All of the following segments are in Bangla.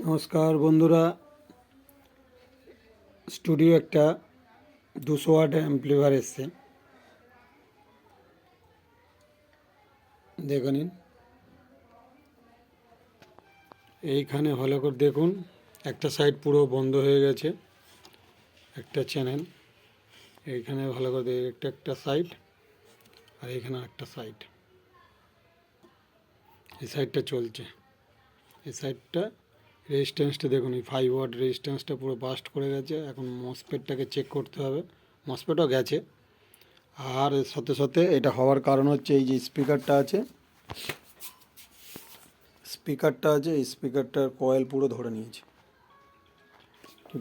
নমস্কার বন্ধুরা, স্টুডিও একটা 200 ওয়াট অ্যাম্পলিফায়ার এসছে, দেখে নিন। এইখানে ভালো করে দেখুন, একটা সাইড পুরো বন্ধ হয়ে গেছে, একটা চ্যানেল। এইখানে ভালো করে একটা সাইড, আর এইখানে একটা সাইড। এই সাইডটা চলছে, এই সাইডটা রেজিস্ট্যান্সটা দেখুন, এই 5 ওয়াট রেজিস্ট্যান্সটা পুরো বাস্ট করে গেছে। এখন মসফেটটাকে চেক করতে হবে, মসফেটও গেছে। আর এর সাথে সাথে এটা হওয়ার কারণ হচ্ছে এই যে স্পিকারটা আছে, এই স্পিকারটার কয়েল পুরো ধরে নিয়েছে।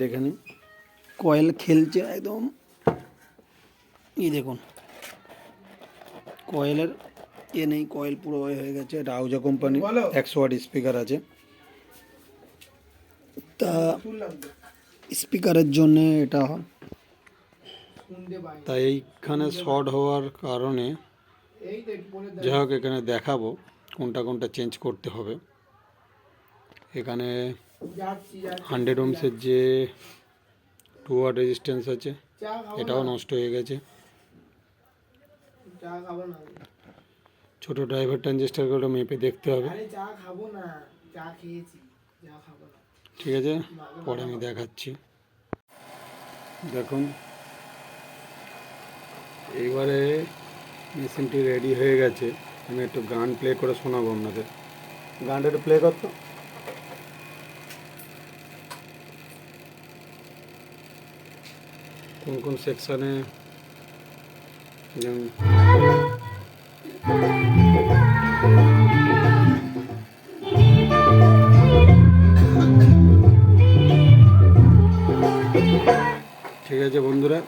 দেখে নিন, কয়েল খেলছে একদম। এই দেখুন, কয়েলের নেই, কয়েল পুরো হয়ে গেছে। এটা আউজা কোম্পানি 100 ওয়াট স্পিকার আছে। তা স্পিকারের জন্যে এটা, তাই এইখানে শর্ট হওয়ার কারণে যাই হোক এখানে দেখাবো কোনটা চেঞ্জ করতে হবে। এখানে 100 ওহমসের যে 2 ওয়াট রেজিস্ট্যান্স আছে, এটাও নষ্ট হয়ে গেছে। ছোট ড্রাইভার ট্রানজিস্টারগুলো মেপে দেখতে হবে। ঠিক আছে, পরে আমি দেখাচ্ছি। দেখুন, এইবারে মেশিনটি রেডি হয়ে গেছে। আমি একটু গান প্লে করে শোনাবো আপনাদের। গানটা একটু প্লে করতো। কোন সেকশানে যেমন ঠিক আছে বন্ধুরা,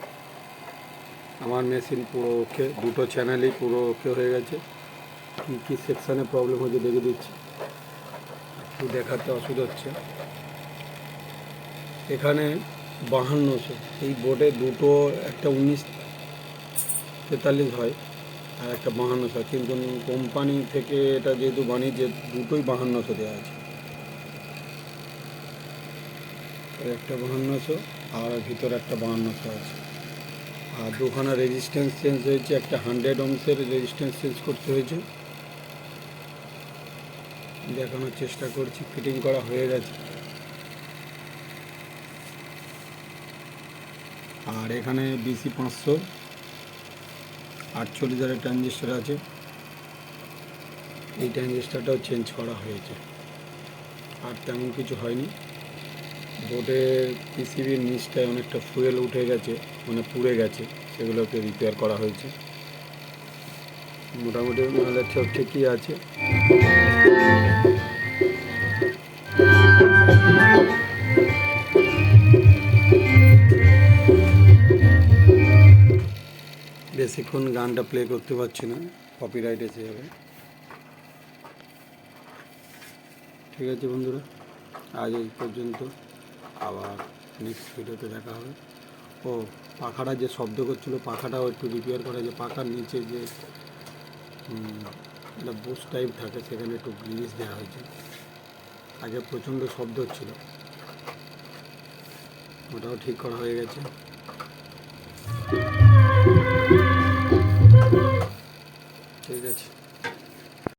আমার মেশিন পুরো ওকে, দুটো চ্যানেলই পুরো ওকে হয়ে গেছে। কী সেকশানে প্রবলেম হচ্ছে দেখে দিচ্ছি, একটু দেখাতে অসুবিধা হচ্ছে। এখানে 5200, এই বোর্ডে দুটো, একটা 1943 হয় আর একটা 5200, কিন্তু কোম্পানি থেকে এটা যেহেতু বানিয়েছে, দুটোই 5200 দেওয়া আছে। একটা 5200 আর ভিতরে একটা 5200 আছে। আর দুখানা রেজিস্ট্যান্স চেঞ্জ হয়েছে, একটা 100 ওহমসের রেজিস্ট্যান্স চেঞ্জ করতে হয়েছে। দেখানোর চেষ্টা করছি, ফিটিং করা হয়ে গেছে। আর এখানে BC 500 48 ট্রানজিস্টার আছে, এই ট্রানজিস্টারটাও চেঞ্জ করা হয়েছে। আর তেমন কিছু হয়নি। বোর্ডের পিসিবির নিচটায় অনেকটা ফুয়েল উঠে গেছে, মানে পুড়ে গেছে, সেগুলোকে রিপেয়ার করা হয়েছে। মোটামুটি আমাদের সব ঠিকই আছে। বেশিক্ষণ গানটা প্লে করতে পারছি না, কপিরাইট এসে যাবে। ঠিক আছে বন্ধুরা, আজ এই পর্যন্ত, আবার নেক্সট ভিডিওতে দেখা হবে। ও, পাখাটা যে শব্দ করছিল, পাখাটাও একটু রিপেয়ার করা, যে পাখার নিচে যে একটা বুশ টাইপ থাকে, সেখানে একটু গ্রিস দেওয়া হয়েছে। আগে প্রচণ্ড শব্দ হচ্ছিল, ওটাও ঠিক করা হয়ে গেছে। ঠিক আছে।